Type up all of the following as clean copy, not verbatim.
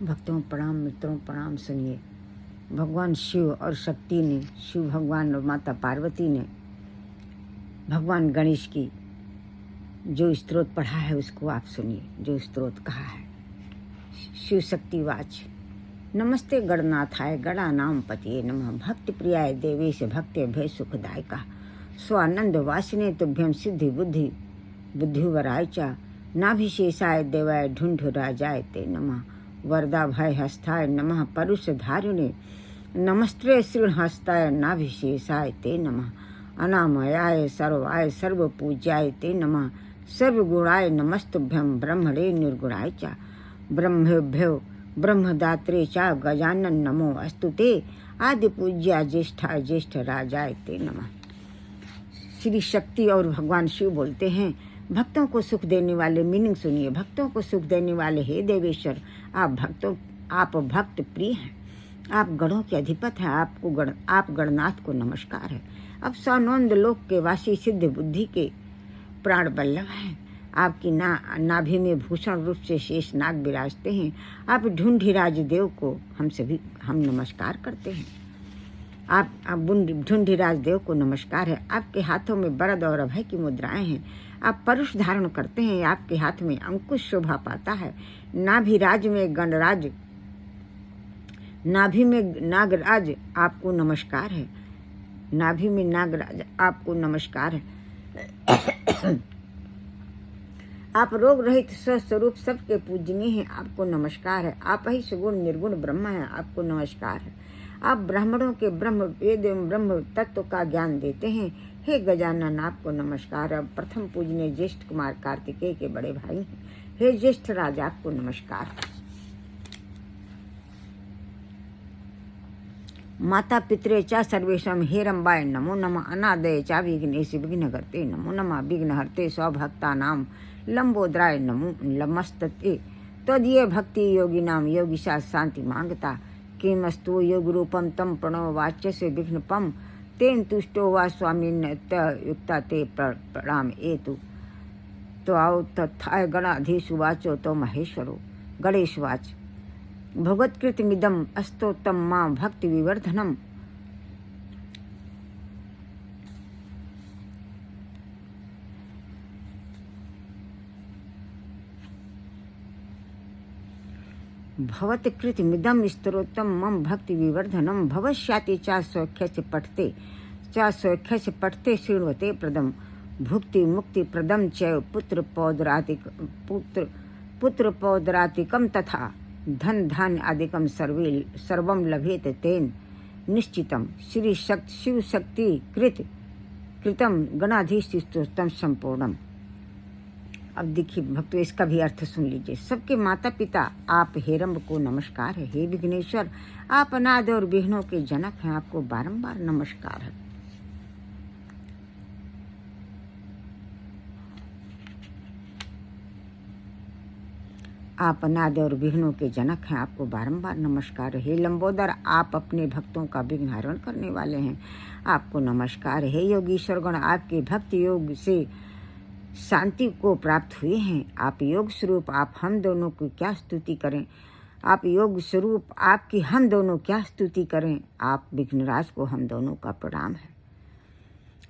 भक्तों प्रणाम, मित्रों प्रणाम। सुनिए, भगवान शिव और शक्ति ने, शिव भगवान और माता पार्वती ने भगवान गणेश की जो स्तोत्र पढ़ा है उसको आप सुनिए। जो स्तोत्र कहा है, शिव शक्ति वाच। नमस्ते गणनाथाय गणानाम पतिये नमः, भक्ति प्रियाय देवेश भक्ति भय सुखदायका, स्वानंद वासिने तुभ्यम सिद्धि बुद्धि बुद्धिवराय चा, नाभिशेषाय देवाय ढूंढ राजाय ते नमः, वरदा भय हस्ताय नमः, परुष धारुणे नमस्ते श्रीहस्ताय नाभिशेषाय ते नमः, अनामयाय सर्वाय सर्वपूज्याय ते नमः, सर्वगुणाय नमस्तुभ्यं ब्रह्मणे निर्गुणाय च, ब्रह्मेभ्यो ब्रह्मदात्रे च गजानन नमो अस्तुते, आदि पूज्या ज्येष्ठाय ज्येष्ठ राजाय ते नमः। श्री शक्ति और भगवान शिव बोलते हैं, भक्तों को सुख देने वाले, मीनिंग सुनिए, भक्तों को सुख देने वाले हे देवेश्वर, आप भक्त प्रिय हैं, आप गणों के अधिपत हैं, आप गणनाथ को नमस्कार है। अब सौनंद लोक के वासी सिद्ध बुद्धि के प्राण बल्लभ हैं, आपकी नाभि में भूषण रूप से शेष नाग विराजते हैं। आप ढूंढिराज देव को हम नमस्कार करते हैं। आप ढूंढिराज देव को नमस्कार है। आपके हाथों में वरद और अभय की मुद्राएं हैं। आप परुष धारण करते हैं। आपके हाथ में अंकुश शोभा पाता है। नाभिराज में गणराज, नाभि में नागराज आपको नमस्कार है। नाभि में नागराज आपको नमस्कार है। आप रोग रहित स्वस्वरूप सबके पूजनीय हैं, आपको नमस्कार है। आप ही सगुण निर्गुण ब्रह्म हैं, आपको नमस्कार है। आप ब्राह्मणों के ब्रह्म वेद एवं ब्रह्म तत्व का ज्ञान देते हैं। हे गजानन, आपको नमस्कार। अब प्रथम पूजनीय ज्येष्ठ कुमार कार्तिकेय के बड़े भाई हैं। हे ज्येष्ठ राज, आपको नमस्कार। माता पितरे च सर्वेशम हेरम्बाय नमो नमः, अनादय च विघ्नेश विघ्नहर्ते नमो नमः, विघ्नहर्ते स्वभक्तानां लंबोदराय नमो नमस्ते, त्वदीय भक्ति योगिनां योगिशा शांति मांगता, किमस्तु योग रूपम तम प्रणव वाच्य से विघ्नपम, तेन तुष्टो वा स्वामिन्युक्ता ते प्रणाम एतु, तो आओ तथाय गणाधीशुवाचो तो महेश्वरो। गणेशवाच, भगवत्कृतमिदम् अस्तोत्तम मां भक्ति विवर्धनम, भवत्कृतमिदं स्तोत्रम मम भक्ति विवर्धनम, भवष्याति च सौख्यस्य पठते शृण्वते प्रदम, भुक्ति मुक्ति प्रदम च पुत्र पौदरातिकम तथा धन धान्य आदिकम सर्वम लभेत तेन निश्चितम, श्री शिव शक्ति कृतम गणाधीश स्तोत्रम संपूर्णम। अब देखिए भक्तों, इसका भी अर्थ सुन लीजिए। सबके माता पिता आप हेरम्ब को नमस्कार है। हे विघ्नेश्वर, आप अनादि और विघ्नों के जनक हैं, आपको बारंबार नमस्कार है। आप अनादि और विघ्नों के जनक हैं, आपको बारंबार नमस्कार है। हे लंबोदर, आप अपने भक्तों का विघ्न हरण करने वाले हैं, आपको नमस्कार है। हे योगीश्वर गण, आपके भक्ति योग से शांति को प्राप्त हुए हैं। आप योग स्वरूप, आप हम दोनों की क्या स्तुति करें। आप योग स्वरूप, आपकी हम दोनों क्या स्तुति करें। आप विघ्नराज को हम दोनों का प्रणाम है।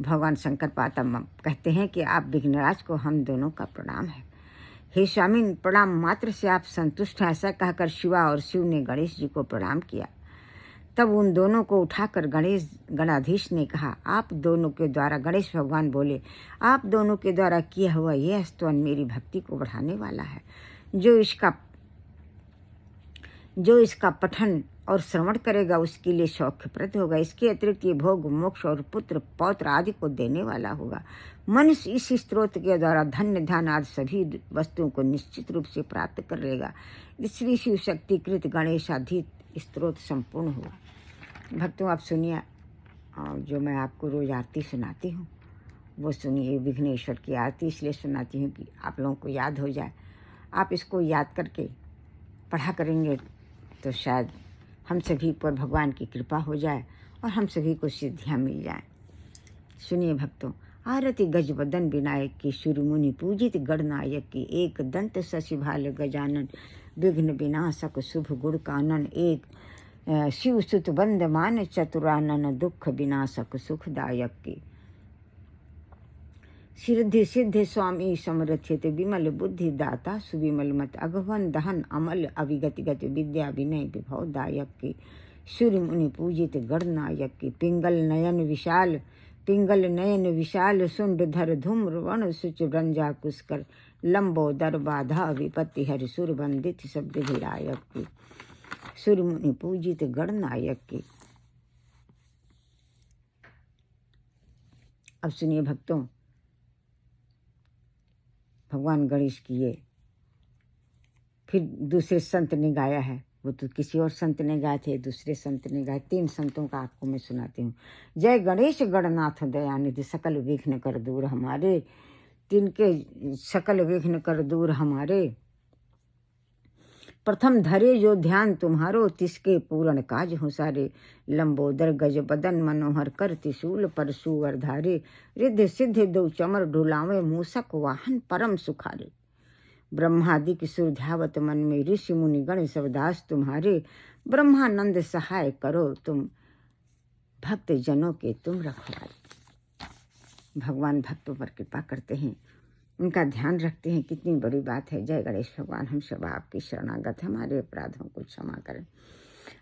भगवान शंकर पाता कहते हैं कि आप विघ्नराज को हम दोनों का प्रणाम है। हे स्वामी, प्रणाम मात्र से आप संतुष्ट हैं। ऐसा कहकर शिवा और शिव ने गणेश जी को प्रणाम किया। तब उन दोनों को उठाकर गणाधीश ने कहा, आप दोनों के द्वारा, गणेश भगवान बोले, आप दोनों के द्वारा किया हुआ यह स्तवन मेरी भक्ति को बढ़ाने वाला है। जो इसका पठन और श्रवण करेगा उसके लिए सौख्यप्रद होगा। इसके अतिरिक्त ये भोग मोक्ष और पुत्र पौत्र आदि को देने वाला होगा। मनुष्य इस स्तोत्र के द्वारा धन्य ध्यान आदि सभी वस्तुओं को निश्चित रूप से प्राप्त करेगा। श्री शिव शक्ति कृत गणेशाधीत स्तोत्र संपूर्ण होगा। भक्तों, आप सुनिए, जो मैं आपको रोज आरती सुनाती हूँ वो सुनिए। विघ्नेश्वर की आरती इसलिए सुनाती हूँ कि आप लोगों को याद हो जाए। आप इसको याद करके पढ़ा करेंगे तो शायद हम सभी पर भगवान की कृपा हो जाए और हम सभी को सिद्धियाँ मिल जाएं। सुनिए भक्तों, आरती गजवदन विनायक की, शुरमुनि पूजित गणनायक की, एक दंत शशिभाल गजानन विघ्न विनाशक शुभ गुण कानन एक, शिव सुत बंद मान चतुरानन दुख विनाशक सुखदायक की। सिद्धि सिद्धि स्वामी समरथित विमल बुद्धि दाता सुविमल मत अगवन दहन अमल अविगति गति विद्या विनय विभव दायक की। सूर्य मुनि पूजित गणनायक की। पिंगल नयन विशाल सुंड धर धूम्र वण सुच ब्रंजा कुस्कर लंबोदर बाधा विपत्ति हरि सुर बंदित शब्द विरायक की। सूर्य मुनि पूजित गणनायक की। अब सुनिए भक्तों, भगवान गणेश की ये फिर दूसरे संत ने गाया है। वो तो किसी और संत ने गाए थे, दूसरे संत ने गाए। 3 संतों का आपको मैं सुनाती हूँ। जय गणेश गणनाथ दयानिधि सकल विघ्न कर दूर हमारे, तिनके सकल विघ्न कर दूर हमारे। प्रथम धरे जो ध्यान तुम्हारो, तिसके पूर्ण काज हो सारे। लंबोदर गज बदन मनोहर कर त्रिशूल परशुवर धारे। रिद्धि सिद्धि दो चमर डुलावे, मूसक वाहन परम सुखारे। ब्रह्मादिक सुर ध्यावत मन में, ऋषि मुनि गण सब दास तुम्हारे। ब्रह्मानंद सहाय करो तुम, भक्त जनों के तुम रखवारे। भगवान भक्तों पर कृपा करते हैं, उनका ध्यान रखते हैं। कितनी बड़ी बात है। जय गणेश भगवान, हम सब आपकी शरणागत, हमारे अपराधों को क्षमा करें।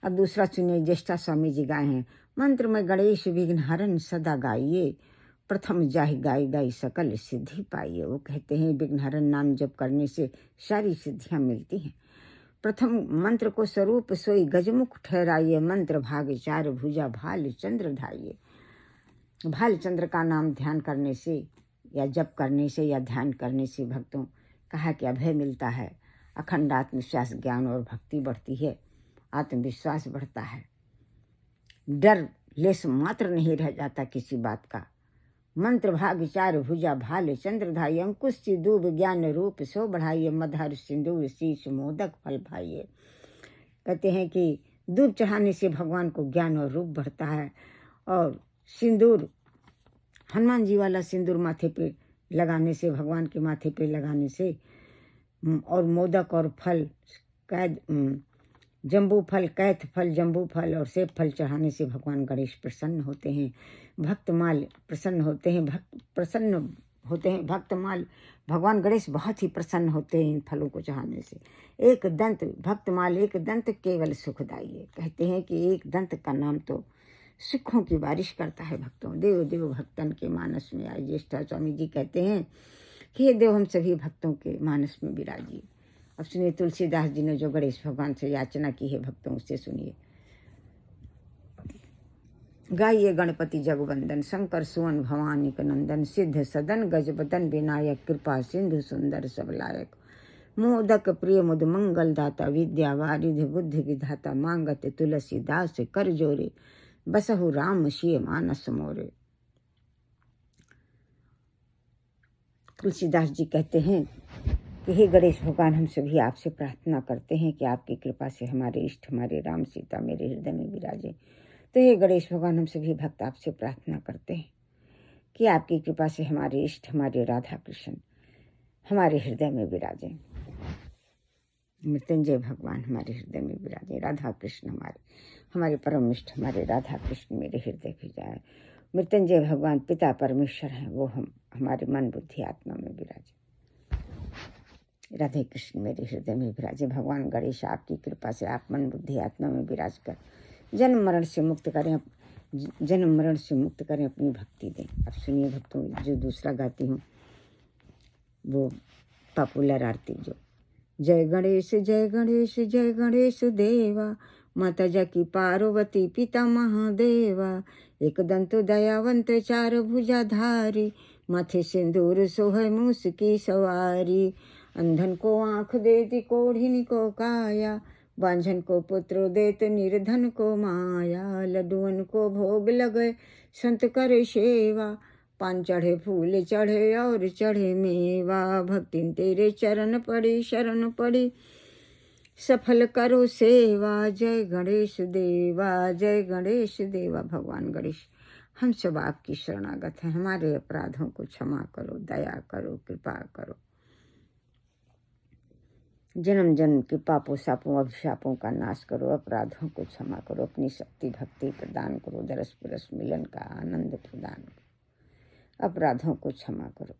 अब दूसरा सुनिए, ज्येष्ठा स्वामी जी गाए हैं। मंत्र में गणेश विघ्न हरण सदा गाइए, प्रथम जाहि गाई गाई सकल सिद्धि पाइए। वो कहते हैं विघ्न हरण नाम जप करने से सारी सिद्धियां मिलती हैं। प्रथम मंत्र को स्वरूप सोई गजमुख ठहराइए, मंत्र भाग 4 भुजा भाल चंद्र धाइए। भाल चंद्र का नाम ध्यान करने से या जप करने से या ध्यान करने से भक्तों कहा कि अभय मिलता है, अखंड आत्मविश्वास ज्ञान और भक्ति बढ़ती है, आत्मविश्वास बढ़ता है, डर लेस मात्र नहीं रह जाता किसी बात का। मंत्र भाग 4 भुजा भाल चंद्रधाई, अंकुश दूब ज्ञान रूप सो बढ़ाइए, मधर सिंदूर शीश मोदक फल भाइये। कहते हैं कि दूब चढ़ाने से भगवान को ज्ञान और रूप बढ़ता है, और सिंदूर हनुमान जी वाला सिंदूर माथे पे लगाने से, भगवान के माथे पे लगाने से, और मोदक और फल कैद जम्बू फल, कैथ फल, जम्बू फल और सेब फल चढ़ाने से भगवान गणेश प्रसन्न होते हैं। भक्तमाल प्रसन्न होते हैं, भक्तमाल भगवान गणेश बहुत ही प्रसन्न होते हैं इन फलों को चढ़ाने से। एक दंत भक्तमाल एक दंत केवल सुखदाई। कहते हैं कि एक दंत का नाम तो सुखों की बारिश करता है। भक्तों देव देव भक्तन के मानस में आए। ज्येष्ठा स्वामी जी कहते हैं कि हे देव हम सभी भक्तों के मानस में विराजिए। अब सुनिए, तुलसीदास जी ने जो गणेश भगवान से याचना की है भक्तों, उससे सुनिए। गाइए गणपति जगवंदन, शंकर सुवन भवानी का नंदन, सिद्ध सदन गज बदन विनायक, कृपा सिंधु सुंदर सबलायक। मोदक प्रिय मुद मंगल दाता, विद्या वारिधि बुद्धि विधाता, मांगत तुलसीदास कर जोरे, बसहु राम सिय मानस मोरे। तुलसीदास जी कहते हैं कि हे गणेश भगवान, हम सभी आपसे प्रार्थना करते हैं कि आपकी कृपा से हमारे इष्ट हमारे राम सीता मेरे हृदय में विराजे। तो हे गणेश भगवान, हम सभी भक्त आपसे प्रार्थना करते हैं कि आपकी कृपा से हमारे इष्ट हमारे राधा कृष्ण हमारे हृदय में विराजे। मृत्युंजय भगवान हमारे हृदय में विराजे, राधा कृष्ण हमारे परम इष्ट हमारे राधा कृष्ण मेरे हृदय में जाए। मृत्युंजय भगवान पिता परमेश्वर हैं, वो हम हमारे मन बुद्धि आत्मा में विराजे। राधे कृष्ण मेरे हृदय में विराजे। भगवान गणेश आपकी कृपा से आप मन बुद्धि आत्मा में विराज कर जन्म मरण से मुक्त करें, जन्म मरण से मुक्त करें, अपनी भक्ति दें। अब सुनिए भक्तों, जो दूसरा गाती हूँ वो पॉपुलर आरती जो जय गणेश जय गणेश जय गणेश देवा, माता जकी पार्वती पिता महादेवा, एक दंत दयावंत चार भुजाधारी, माथे सिंदूर सोहै मूस की सवारी, अंधन को आँख देती कोढ़िन को काया, बांझन को पुत्र देत निर्धन को माया, लड्डुअन को भोग लगे संत करे सेवा, पान चढ़े फूल चढ़े और चढ़े मेवा, भक्तिन तेरे चरण पड़ी शरण पड़ी सफल करो सेवा। जय गणेश देवा जय गणेश देवा। भगवान गणेश हम सब आपकी शरणागत हैं, हमारे अपराधों को क्षमा करो, दया करो, कृपा करो। जन्म जन्म के पापों सापों अभिशापों का नाश करो, अपराधों को क्षमा करो, अपनी शक्ति भक्ति प्रदान करो, दरस परस मिलन का आनंद प्रदान करो, अपराधों को क्षमा करो।